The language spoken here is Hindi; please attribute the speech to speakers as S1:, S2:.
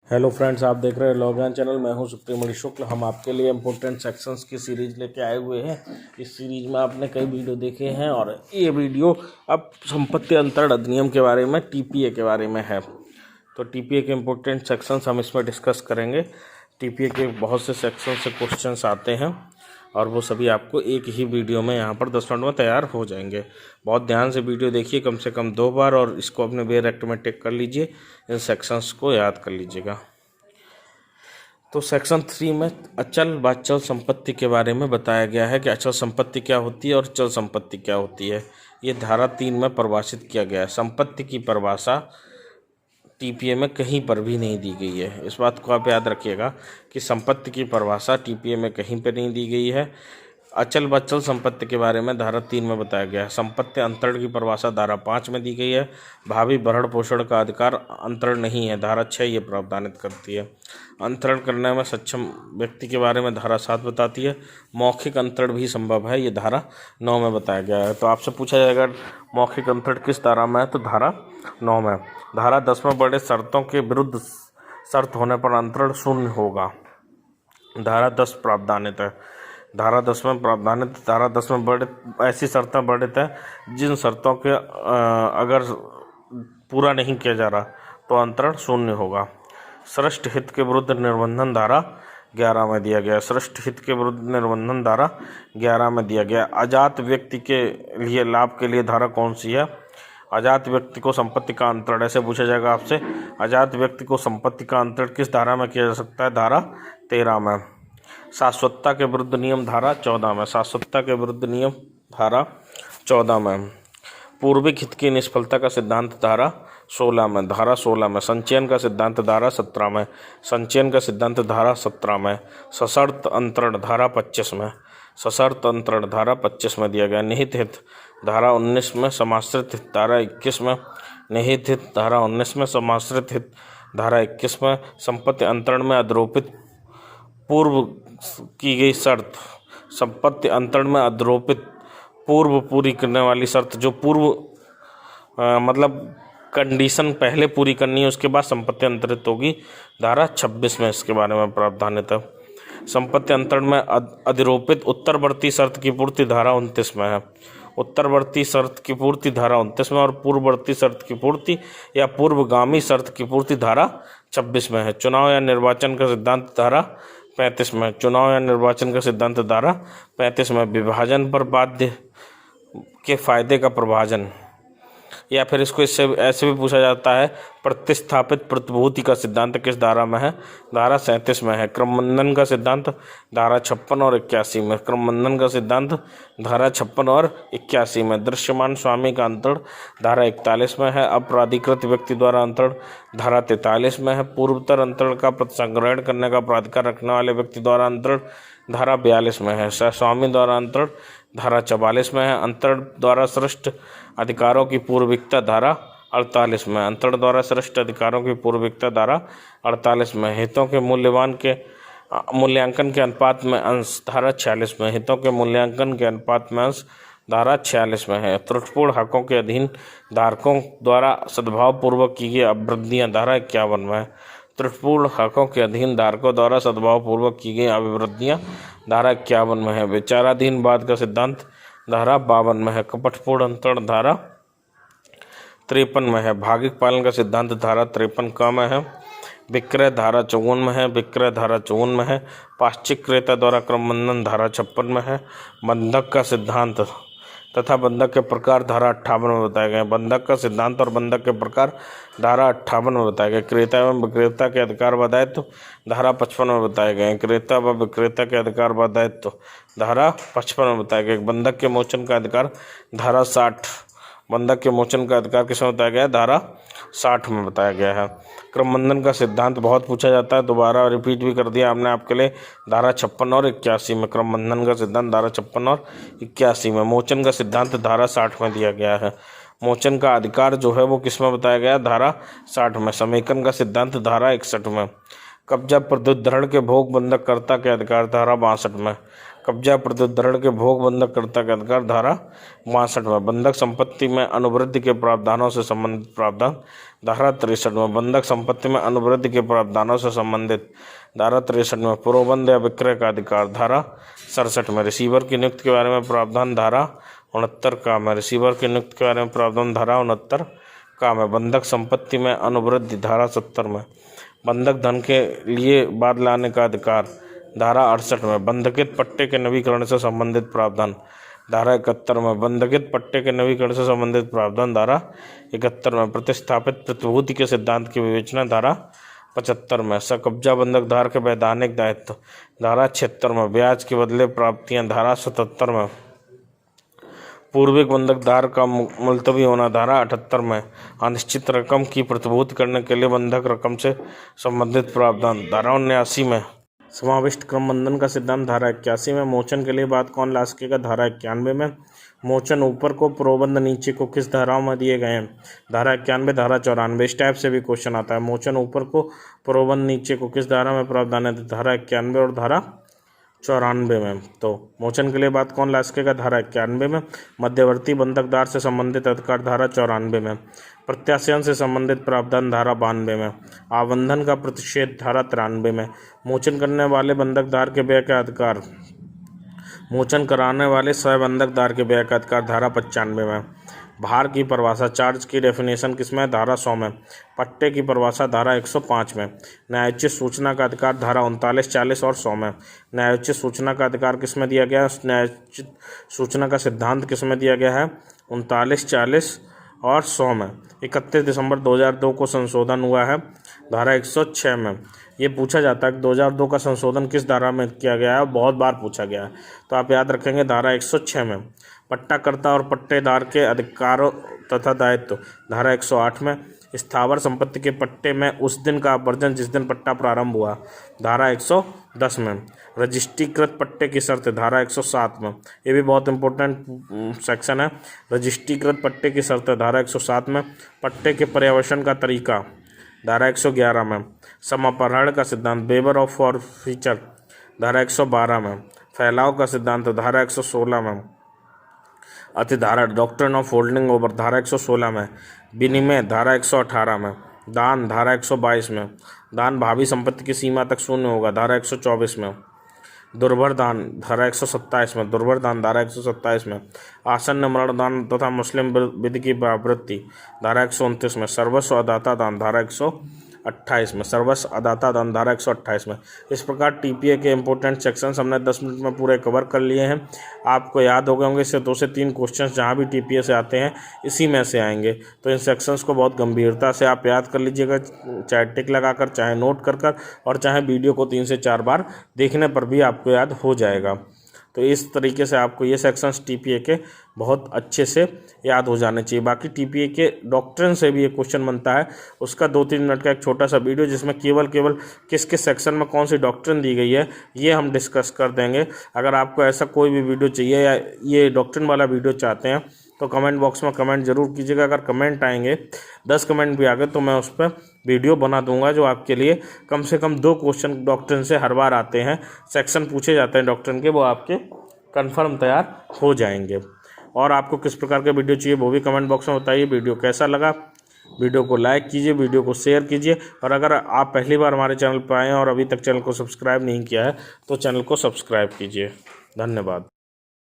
S1: हेलो फ्रेंड्स, आप देख रहे हैं लॉगन चैनल। मैं हूं सुप्रीमणि शुक्ल। हम आपके लिए इम्पोर्टेंट सेक्शंस की सीरीज लेके आए हुए हैं। इस सीरीज में आपने कई वीडियो देखे हैं और ये वीडियो अब संपत्ति अंतरण अधिनियम के बारे में, टीपीए के बारे में है। तो टीपीए के इम्पोर्टेंट सेक्शंस हम इसमें डिस्कस करेंगे। टीपीए के बहुत से सेक्शन से क्वेश्चंस आते हैं और वो सभी आपको एक ही वीडियो में यहाँ पर 10 मिनट में तैयार हो जाएंगे। बहुत ध्यान से वीडियो देखिए, कम से कम 2 बार, और इसको अपने वेयर एक्ट में टिक कर लीजिए। इन सेक्शंस को याद कर लीजिएगा। तो सेक्शन 3 में अचल व चल संपत्ति के बारे में बताया गया है कि अचल संपत्ति क्या होती है और चल संपत्ति क्या होती है। ये धारा 3 में परिभाषित किया गया है। संपत्ति की परिभाषा टीपीए में कहीं पर भी नहीं दी गई है। इस बात को आप याद रखिएगा कि संपत्ति की परिभाषा टीपीए में कहीं पर नहीं दी गई है। अचल व चल संपत्ति के बारे में धारा 3 में बताया गया है। संपत्ति अंतरण की परिभाषा धारा 5 में दी गई है। भावी भरण पोषण का अधिकार अंतरण नहीं है, धारा 6 ये प्रावधानित करती है। अंतरण करने में सक्षम व्यक्ति के बारे में धारा 7 बताती है। मौखिक अंतरण भी संभव है, ये धारा 9 में बताया गया है। तो आपसे पूछा जाएगा मौखिक अंतरण किस धारा में है, तो धारा 9 में। धारा 10 में बड़े शर्तों के विरुद्ध शर्त होने पर अंतरण शून्य होगा, धारा 10 प्रावधानित है। धारा 10 में प्रावधानित, धारा 10 में बड़े ऐसी शर्तें वर्णित है जिन शर्तों के अगर पूरा नहीं किया जा रहा तो अंतरण शून्य होगा। श्रेष्ठ हित के विरुद्ध निर्बंधन धारा 11 में दिया गया। श्रेष्ठ हित के विरुद्ध निर्बंधन धारा 11 में दिया गया। अजात व्यक्ति के लिए लाभ के लिए धारा कौन सी है? अजात व्यक्ति को संपत्ति का अंतरण, ऐसे पूछा जाएगा आपसे, अजात व्यक्ति को संपत्ति का अंतरण किस धारा में किया जा सकता है? धारा 13 में। शाश्वतता के विरुद्ध नियम धारा 14 में। शाश्वतता के विरुद्ध नियम धारा 14 में। पूर्विक हित की निष्फलता का सिद्धांत धारा 16 में। धारा 16 में। संचयन का सिद्धांत धारा 17 में। संचयन का सिद्धांत धारा 17 में। सशर्त अंतरण धारा 25 में। सशर्त अंतरण धारा 25 में दिया गया। निहित हित धारा 19 में। समाश्रित हित धारा 21 में। निहित हित धारा 19 में। समाश्रित हित धारा 21 में। संपत्ति अंतरण में अध्रोपित पूर्व की गई शर्त, संपत्ति अंतरण में अध्रोपित पूर्व पूरी करने वाली शर्त, जो पूर्व मतलब कंडीशन पहले पूरी करनी है, उसके बाद संपत्ति अंतरित होगी, धारा 26 में इसके बारे में प्रावधानित है। संपत्ति अंतरण में अधिरोपित उत्तरवर्ती शर्त की पूर्ति धारा 29 में है। उत्तरवर्ती शर्त की पूर्ति धारा 29 में और पूर्ववर्ती शर्त की पूर्ति या पूर्वगामी शर्त की पूर्ति धारा 26 में है। चुनाव या निर्वाचन का सिद्धांत धारा 35 में। चुनाव या निर्वाचन का सिद्धांत धारा 35 में। विभाजन पर बाध्य के फायदे का प्रभाजन, या फिर इसको इससे ऐसे भी पूछा जाता है, प्रतिस्थापित प्रतिभूति का सिद्धांत किस धारा में है? धारा 37 में है। क्रमबंधन का सिद्धांत धारा 56 और 81 में। क्रमबंधन का सिद्धांत धारा 56 और 81 में। दृश्यमान स्वामी का अंतरण धारा 41 में है। अपराधिकृत व्यक्ति द्वारा अंतरण धारा 43 में है। पूर्वोत्तर अंतरण का संग्रहण करने का प्राधिकार रखने वाले व्यक्ति द्वारा अंतरण धारा 42 में है। स्वामी द्वारा अंतरण धारा 44 में है। अंतरण द्वारा सृष्ट अधिकारों की पूर्विकता धारा 48 में। अंतरण द्वारा सृष्ट अधिकारों की पूर्विकता धारा 48 में। हितों के मूल्यांकन के अनुपात में अंश धारा 46 में। हितों के मूल्यांकन के अनुपात में अंश धारा 46 में है। त्रुटिपूर्ण हकों के अधीन धारकों द्वारा सद्भावपूर्वक की गई अभिवृद्धियाँ धारा 51 में है। त्रुटिपूर्ण हकों के अधीन धारकों द्वारा सद्भावपूर्वक की गई अभिवृद्धियाँ धारा 51 में है। विचाराधीन बाद का सिद्धांत धारा 52 में है। कपटपूर्ण अंतरण धारा 53 में है। भागिक पालन का सिद्धांत धारा 53 का में है। विक्रय धारा 54 में है। विक्रय धारा 54 में है। पाश्चिक क्रेता द्वारा क्रमबंधन धारा 56 में है। बंधक का सिद्धांत तथा बंधक के प्रकार धारा 58 में बताए गए। बंधक का सिद्धांत और बंधक के प्रकार धारा 58 में बताए गए। क्रेता एवं विक्रेता के अधिकार व दायित्व धारा 55 में बताए गए। क्रेता व विक्रेता के अधिकार व दायित्व धारा 55 में बताए गए। बंधक के मोचन का अधिकार धारा 60। बंधक के मोचन का अधिकार किसमें बताया गया? धारा 60 में बताया गया है। क्रमबंधन का सिद्धांत बहुत पूछा जाता है, दोबारा रिपीट भी कर दिया हमने आपके लिए, धारा 56 और 81 में। क्रमबंधन का सिद्धांत धारा 56 और 81 में। मोचन का सिद्धांत धारा 60 में दिया गया है। मोचन का अधिकार जो है वो किस में बताया गया? धारा 60 में। समेकन का सिद्धांत धारा 61 में। कब्जा प्रत्युद्धरण के भोग बंधककर्ता के अधिकार धारा 62 में। कब्जा प्रत्युद्धरण के भोग बंधक कर्ता के अधिकार धारा 62 में। बंधक संपत्ति में अनुवृद्धि के प्रावधानों से संबंधित प्रावधान धारा 63 में। बंधक संपत्ति में अनुवृद्धि के प्रावधानों से संबंधित धारा 63 में। पूर्वबंध या विक्रय का अधिकार धारा 67 में। रिसीवर की नियुक्ति के बारे में प्रावधान धारा 69 का में। रिसीवर की नियुक्ति के बारे में प्रावधान धारा 69 का में। बंधक संपत्ति में अनुवृद्धि धारा 70 में। बंधक धन के लिए बाद लाने का अधिकार धारा 68 में। बंधकित पट्टे के नवीकरण से संबंधित प्रावधान धारा 71 में। बंधकित पट्टे के नवीकरण से संबंधित प्रावधान धारा 71 में। प्रतिस्थापित प्रतिभूति के सिद्धांत की विवेचना धारा 75 में। सकब्जा बंधक धारक के वैधानिक दायित्व धारा 76 में। ब्याज के बदले प्राप्तियां धारा 77 में। पूर्विक बंधक धारक का मुलतवी होना धारा 78 में। अनिश्चित रकम की प्रतिभूति करने के लिए बंधक रकम से संबंधित प्रावधान धारा 79 में। समाविष्ट क्रम बंधन का सिद्धांत धारा 81 में। मोचन के लिए बाद कौन ला सकेगा धारा 91 में। मोचन ऊपर को प्रोबंध नीचे को किस धाराओं में दिए गए हैं धारा 91 धारा 94। इस टाइप से भी क्वेश्चन आता है। मोचन ऊपर को प्रोबंध नीचे को किस धारा में प्रावधान है धारा 91 और धारा 94 में। तो मोचन के लिए बात कौन ला सकेगा धारा 91 में। मध्यवर्ती बंधकदार से संबंधित अधिकार धारा 94 में। प्रत्याशयन से संबंधित प्रावधान धारा 92 में। आवंधन का प्रतिषेध धारा 93 में। मोचन करने वाले बंधकदार के व्यय का अधिकार मोचन कराने वाले स्वयं बंधकदार के व्यय का अधिकार धारा 95 में। भार की परिभाषा चार्ज की डेफिनेशन किसमें धारा 100 में। पट्टे की परिभाषा धारा 105 में। न्यायोचित सूचना का अधिकार धारा 39, 40 और 100 में। न्यायोचित सूचना का अधिकार किसमें दिया गया है न्यायोचित सूचना का सिद्धांत किसमें दिया गया है 39, 40 और 100 में। 31 दिसंबर 2002 को संशोधन हुआ है धारा 106 में। ये पूछा जाता है कि 2002 का संशोधन किस धारा में किया गया है, बहुत बार पूछा गया है, तो आप याद रखेंगे धारा 106 में। पट्टाकर्ता और पट्टेदार के अधिकारों तथा दायित्व धारा 108 में। स्थावर संपत्ति के पट्टे में उस दिन का अपवर्जन जिस दिन पट्टा प्रारंभ हुआ धारा 110 में। रजिस्ट्रीकृत पट्टे की शर्त धारा 107 में। ये भी बहुत इंपॉर्टेंट सेक्शन है। रजिस्ट्रीकृत पट्टे की शर्त धारा 107 में। पट्टे के पर्यवेक्षण का तरीका धारा 111 में। समापहरण का सिद्धांत वेवर ऑफ फॉरफीचर धारा 112 में। फैलाव का सिद्धांत धारा 116 में। अतिधारा डॉक्ट्रिन ऑफ होल्डिंग ओवर धारा 116 में। विनिमय धारा 118 में। दान धारा 122 में। दान भावी संपत्ति की सीमा तक शून्य होगा धारा 124 में। दुर्भर दान धारा 127 में। दुर्भर दान धारा 127 में। आसन्न मरण दान तथा मुस्लिम विधि की आवृत्ति धारा 129 में। सर्वस्व अदाता दान धारा 128 में। सर्वस्व अदाता दान धारा 128 में। इस प्रकार टीपीए के इंपॉर्टेंट सेक्शंस हमने 10 मिनट में पूरे कवर कर लिए हैं। आपको याद हो गए होंगे इससे 2 से 3 क्वेश्चंस जहाँ भी टीपीए से आते हैं इसी में से आएंगे। तो इन सेक्शंस को बहुत गंभीरता से आप याद कर लीजिएगा, चाहे टिक लगाकर, चाहे नोट कर और चाहे वीडियो को 3 से 4 बार देखने पर भी आपको याद हो जाएगा। तो इस तरीके से आपको ये सेक्शंस टीपीए के बहुत अच्छे से याद हो जाने चाहिए। बाकी टीपीए के डॉक्ट्रिन से भी एक क्वेश्चन बनता है, उसका 2-3 मिनट का एक छोटा सा वीडियो जिसमें केवल किस किस सेक्शन में कौन सी डॉक्ट्रिन दी गई है ये हम डिस्कस कर देंगे। अगर आपको ऐसा कोई भी वीडियो चाहिए या ये डॉक्ट्रिन वाला वीडियो चाहते हैं तो कमेंट बॉक्स में कमेंट जरूर कीजिएगा। अगर कमेंट आएंगे 10 कमेंट भी आ गए तो मैं उस पर वीडियो बना दूंगा जो आपके लिए कम से कम 2 क्वेश्चन डॉक्ट्रिन से हर बार आते हैं, सेक्शन पूछे जाते हैं डॉक्ट्रिन के, वो आपके कंफर्म तैयार हो जाएंगे। और आपको किस प्रकार का वीडियो चाहिए वो भी कमेंट बॉक्स में बताइए। वीडियो कैसा लगा, वीडियो को लाइक कीजिए, वीडियो को शेयर कीजिए। और अगर आप पहली बार हमारे चैनल पर आए हैं और अभी तक चैनल को सब्सक्राइब नहीं किया है तो चैनल को सब्सक्राइब कीजिए। धन्यवाद।